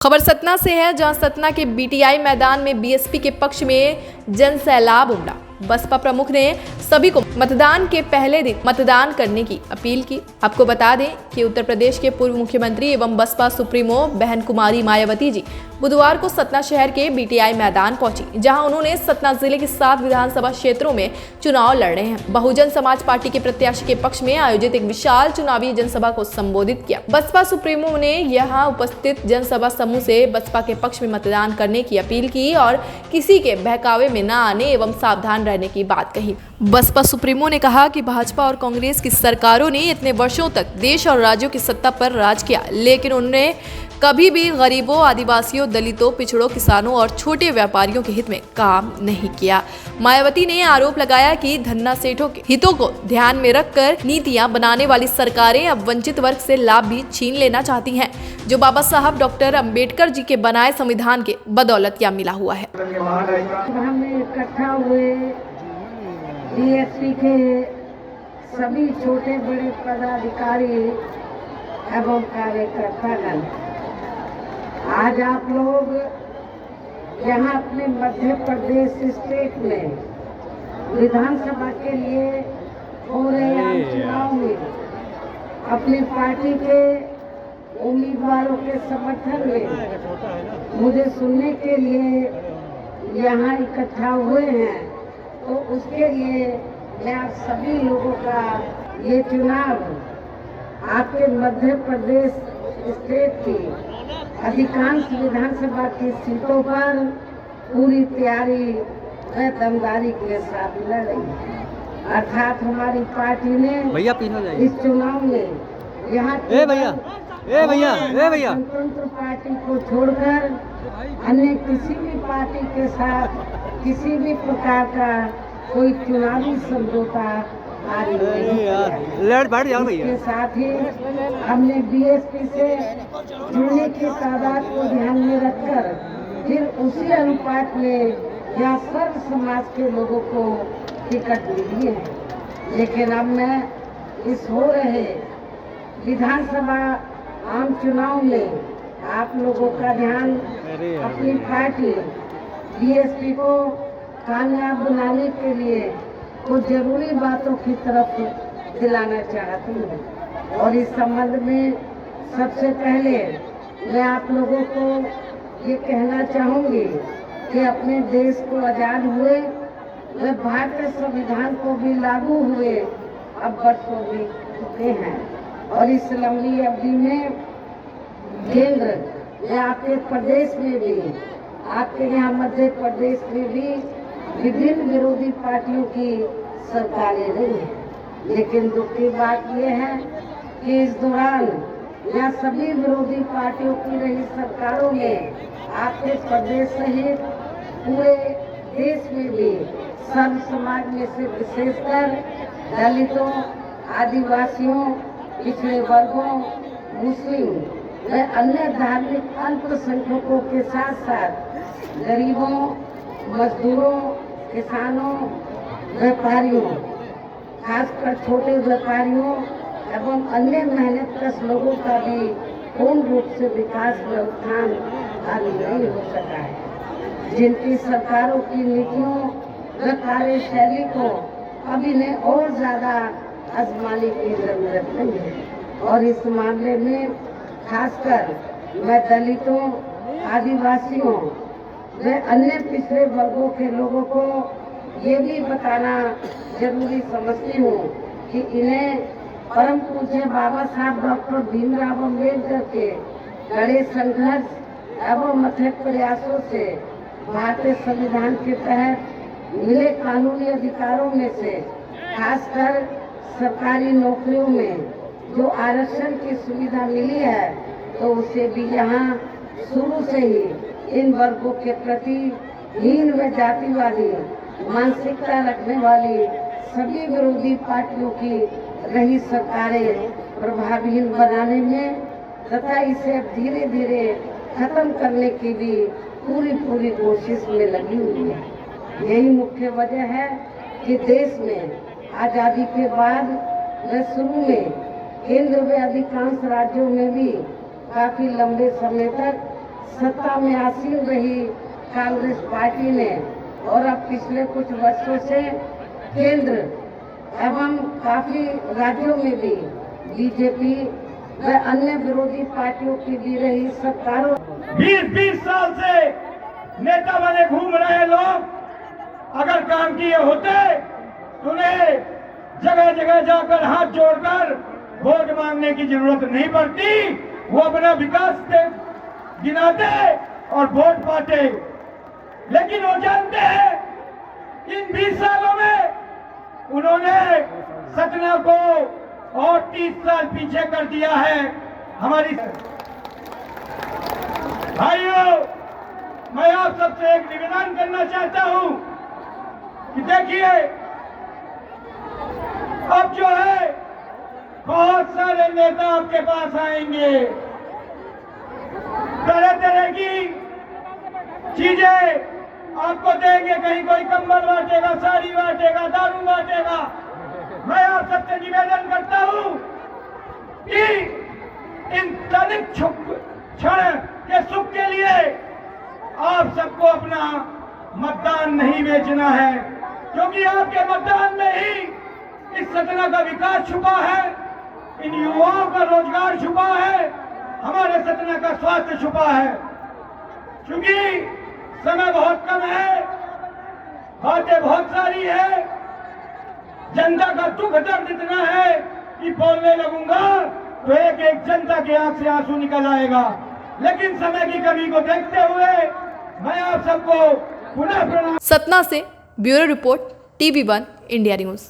खबर सतना से है, जहां सतना के बीटीआई मैदान में बीएसपी के पक्ष में जनसैलाब उमड़ा। बसपा प्रमुख ने सभी को मतदान के पहले दिन मतदान करने की अपील की। आपको बता दें कि उत्तर प्रदेश के पूर्व मुख्यमंत्री एवं बसपा सुप्रीमो बहन कुमारी मायावती जी बुधवार को सतना शहर के बीटीआई मैदान पहुंची, जहां उन्होंने सतना जिले के 7 विधानसभा क्षेत्रों में चुनाव लड़ रहे हैं। बहुजन समाज पार्टी के प्रत्याशी के पक्ष में आयोजित एक विशाल चुनावी जनसभा को संबोधित किया। बसपा सुप्रीमो ने यहां उपस्थित जनसभा समूह से बसपा के पक्ष में मतदान करने की अपील की और किसी के बहकावे में न आने एवं सावधान रहने की बात कही। बसपा सुप्रीमो ने कहा कि भाजपा और कांग्रेस की सरकारों ने इतने वर्षों तक देश और राज्यों की सत्ता पर राज किया, लेकिन उन्होंने कभी भी गरीबों, आदिवासियों, दलितों, पिछड़ों, किसानों और छोटे व्यापारियों के हित में काम नहीं किया। मायावती ने आरोप लगाया कि धन्ना सेठों के हितों को ध्यान में रखकर नीतियां बनाने वाली सरकारें अब वंचित वर्ग से लाभ भी छीन लेना चाहती हैं, जो बाबा साहब डॉक्टर अंबेडकर जी के बनाए संविधान के बदौलत यह मिला हुआ है। हम इकट्ठा हुए बीएसपी के सभी छोटे बड़े पदाधिकारी एवं कार्यकर्तागण, आज आप लोग यहाँ अपने मध्य प्रदेश स्टेट में विधानसभा के लिए हो रहे आम चुनाव में अपनी पार्टी के उम्मीदवारों के समर्थन में मुझे सुनने के लिए यहाँ इकट्ठा हुए हैं, तो उसके लिए मैं आप सभी लोगों का ये चुनाव आपके मध्य प्रदेश स्टेट की अधिकांश विधानसभा की सीटों पर पूरी तैयारी व दमदारी के साथ लड़ रही है। अर्थात हमारी पार्टी ने इस चुनाव में यहाँ स्वतंत्र पार्टी को छोड़कर अन्य किसी भी पार्टी के साथ किसी भी प्रकार का कोई चुनावी समझौता इसके साथ ही हमने बीएसपी से जुड़ने की तादाद को ध्यान में रखकर फिर उसी अनुपात में यहाँ सर्व समाज के लोगों को टिकट मिली है। लेकिन अब मैं इस हो रहे विधानसभा आम चुनाव में आप लोगों का ध्यान अपनी पार्टी बीएसपी को कामयाब बनाने के लिए कुछ जरूरी बातों की तरफ दिलाना चाहती हूँ। और इस संबंध में सबसे पहले मैं आप लोगों को ये कहना चाहूँगी कि अपने देश को आज़ाद हुए व भारतीय संविधान को भी लागू हुए अब वर्षों भी चुके हैं, और इस लंबी अवधि में केंद्र या आपके प्रदेश में भी, आपके यहाँ मध्य प्रदेश में भी विभिन्न विरोधी पार्टियों की सरकारें रही है। लेकिन दुख की बात यह है कि इस दौरान यहाँ सभी विरोधी पार्टियों की रही सरकारों में आपके प्रदेश सहित पूरे देश में भी सर्व समाज में से विशेषकर दलितों, आदिवासियों, पिछड़े वर्गों, मुस्लिम व अन्य धार्मिक अल्पसंख्यकों के साथ साथ गरीबों, मजदूरों, किसानों, व्यापारियों, खासकर छोटे व्यापारियों एवं अन्य मेहनतकश लोगों का भी पूर्ण रूप से विकास व उत्थान आदि नहीं हो सका है। जिनकी सरकारों की नीतियों व कार्यशैली को अब इन्हें और ज्यादा आजमाने की जरूरत नहीं है। और इस मामले में खासकर मैं दलितों, आदिवासियों व अन्य पिछड़े वर्गों के लोगों को ये भी बताना जरूरी समझती हूँ कि इन्हें परम पूज्य बाबा साहब डॉक्टर भीमराव अम्बेडकर के कड़े संघर्ष एवं अथक प्रयासों से भारतीय संविधान के तहत मिले कानूनी अधिकारों में से खासकर सरकारी नौकरियों में जो आरक्षण की सुविधा मिली है, तो उसे भी यहाँ शुरू से ही इन वर्गों के प्रति हीन व जातिवादी मानसिकता रखने वाली सभी विरोधी पार्टियों की रही सरकारें प्रभावहीन बनाने में तथा इसे धीरे धीरे खत्म करने की भी पूरी कोशिश में लगी हुई है। यही मुख्य वजह है कि देश में आज़ादी के बाद व शुरू में केंद्र व अधिकांश राज्यों में भी काफी लंबे समय तक सत्ता में आसीन रही कांग्रेस पार्टी ने और अब पिछले कुछ वर्षों से केंद्र एवं काफी राज्यों में भी बीजेपी व अन्य विरोधी पार्टियों की दी रही सरकारों 20-20 साल से नेता बने घूम रहे लोग अगर काम किए होते तो उन्हें जगह जगह जाकर हाथ जोड़कर वोट मांगने की जरूरत नहीं पड़ती। वो अपना विकास गिनाते और वोट पाते। लेकिन वो जानते हैं इन 20 सालों में उन्होंने सतना को और 30 साल पीछे कर दिया है। हमारी भाइयों, मैं आप सबसे एक निवेदन करना चाहता हूं कि देखिए अब जो है बहुत सारे नेता आपके पास आएंगे, तरह तरह की चीजें आपको देंगे। कहीं कोई कंबल बांटेगा, साड़ी बांटेगा, दारू बांटेगा। मैं आप सबसे निवेदन करता हूं कि इन तनिक क्षण के सुख के लिए आप सबको अपना मतदान नहीं बेचना है, क्योंकि आपके मतदान में ही इस सतना का विकास छुपा है, इन युवाओं का रोजगार छुपा है, हमारे सतना का स्वास्थ्य छुपा है। क्योंकि समय बहुत कम है, बातें बहुत सारी है, जनता का दुख दर्द इतना है कि बोलने लगूंगा तो एक एक जनता के आंख से आंसू निकल आएगा। लेकिन समय की कमी को देखते हुए मैं आप सबको पुनः प्रणाम। सतना से bureau report TV1 India news.